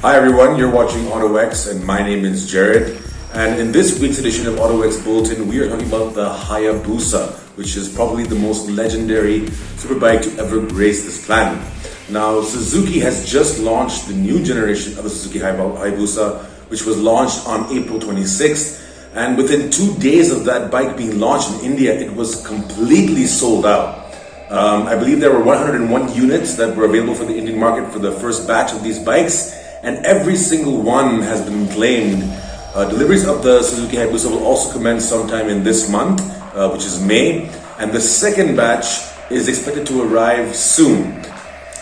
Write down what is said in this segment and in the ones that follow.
Hi everyone, you're watching autoX and my name is Jared. And in this week's edition of autoX Bulletin, we are talking about the Hayabusa, which is probably the most legendary superbike to ever grace this planet. Now, Suzuki has just launched the new generation of the Suzuki Hayabusa, which was launched on April 26th. And within 2 days of that bike being launched in India, it was completely sold out. I believe there were 101 units that were available for the Indian market for the first batch of these bikes, and every single one has been claimed. Deliveries of the Suzuki Hayabusa will also commence sometime in this month, which is May, and the second batch is expected to arrive soon.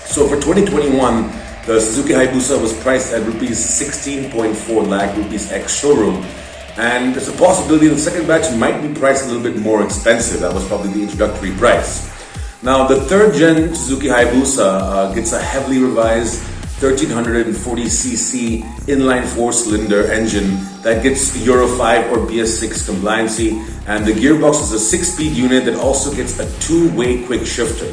So for 2021, the Suzuki Hayabusa was priced at rupees 16.4 lakh rupees ex-showroom. And there's a possibility the second batch might be priced a little bit more expensive. That was probably the introductory price. Now, the third gen Suzuki Hayabusa gets a heavily revised 1340cc inline 4-cylinder engine that gets Euro 5 or BS6 compliancy, and the gearbox is a 6-speed unit that also gets a 2-way quick shifter.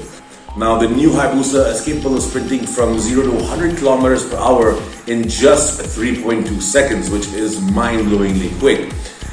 Now, the new Hayabusa is capable of sprinting from 0 to 100 kilometers per hour in just 3.2 seconds, which is mind-blowingly quick.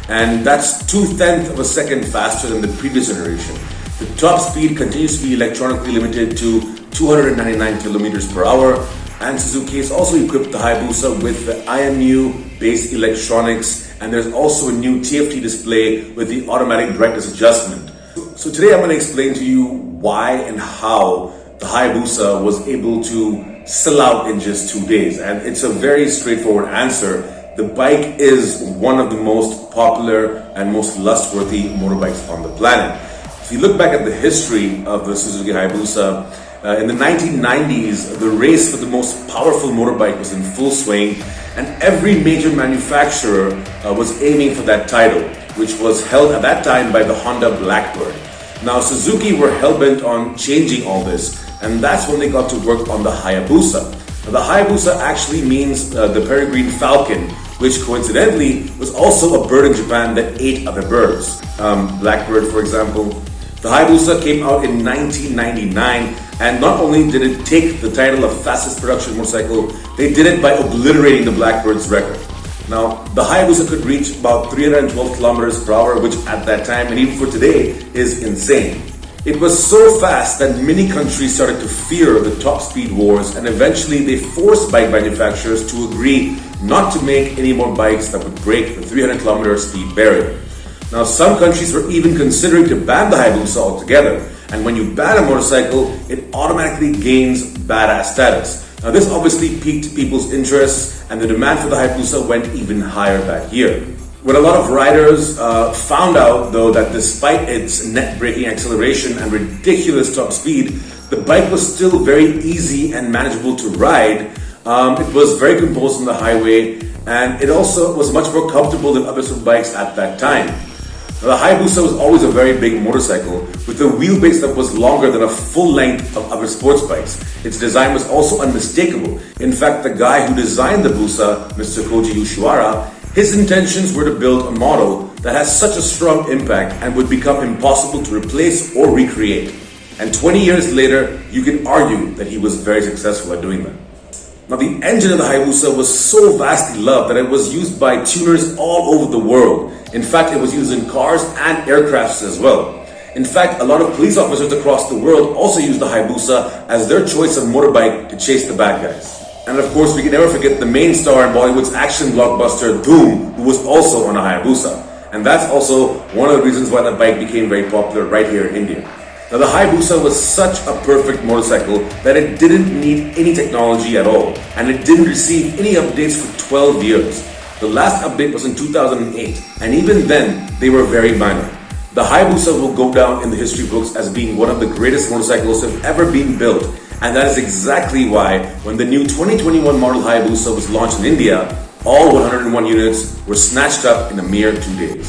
And that's 2/10 of a second faster than the previous generation. The top speed continues to be electronically limited to 299 kilometers per hour. And Suzuki has also equipped the Hayabusa with the IMU-based electronics, and there's also a new TFT display with the automatic brightness adjustment. So today I'm going to explain to you why and how the Hayabusa was able to sell out in just 2 days. And it's a very straightforward answer. The bike is one of the most popular and most lust-worthy motorbikes on the planet. If you look back at the history of the Suzuki Hayabusa, in the 1990s, the race for the most powerful motorbike was in full swing, and every major manufacturer was aiming for that title, which was held at that time by the Honda Blackbird. Now, Suzuki were hell-bent on changing all this, and that's when they got to work on the Hayabusa. Now, the Hayabusa actually means the peregrine falcon, which coincidentally was also a bird in Japan that ate other birds. Blackbird, for example. The Hayabusa came out in 1999, and not only did it take the title of fastest production motorcycle, they did it by obliterating the Blackbird's record. Now, the Hayabusa could reach about 312 kilometers per hour, which at that time, and even for today, is insane. It was so fast that many countries started to fear the top speed wars, and eventually they forced bike manufacturers to agree not to make any more bikes that would break the 300 kilometer speed barrier. Now, some countries were even considering to ban the Hayabusa altogether. And when you ban a motorcycle, it automatically gains badass status. Now, this obviously piqued people's interests, and the demand for the Hayabusa went even higher that year. When a lot of riders found out, though, that despite its net-breaking acceleration and ridiculous top speed, the bike was still very easy and manageable to ride. It was very composed on the highway, and it also was much more comfortable than other bikes at that time. Now, the Hayabusa was always a very big motorcycle with a wheelbase that was longer than a full length of other sports bikes. Its design was also unmistakable. In fact, the guy who designed the Busa, Mr. Koji Yoshiwara, his intentions were to build a model that has such a strong impact and would become impossible to replace or recreate. And 20 years later, you can argue that he was very successful at doing that. Now, the engine of the Hayabusa was so vastly loved that it was used by tuners all over the world. In fact, it was used in cars and aircrafts as well. In fact, a lot of police officers across the world also used the Hayabusa as their choice of motorbike to chase the bad guys. And of course, we can never forget the main star in Bollywood's action blockbuster Dhoom, who was also on a Hayabusa. And that's also one of the reasons why the bike became very popular right here in India. Now, the Hayabusa was such a perfect motorcycle that it didn't need any technology at all, and it didn't receive any updates for 12 years. The last update was in 2008, and even then, they were very minor. The Hayabusa will go down in the history books as being one of the greatest motorcycles to have ever been built, and that is exactly why when the new 2021 model Hayabusa was launched in India, all 101 units were snatched up in a mere 2 days.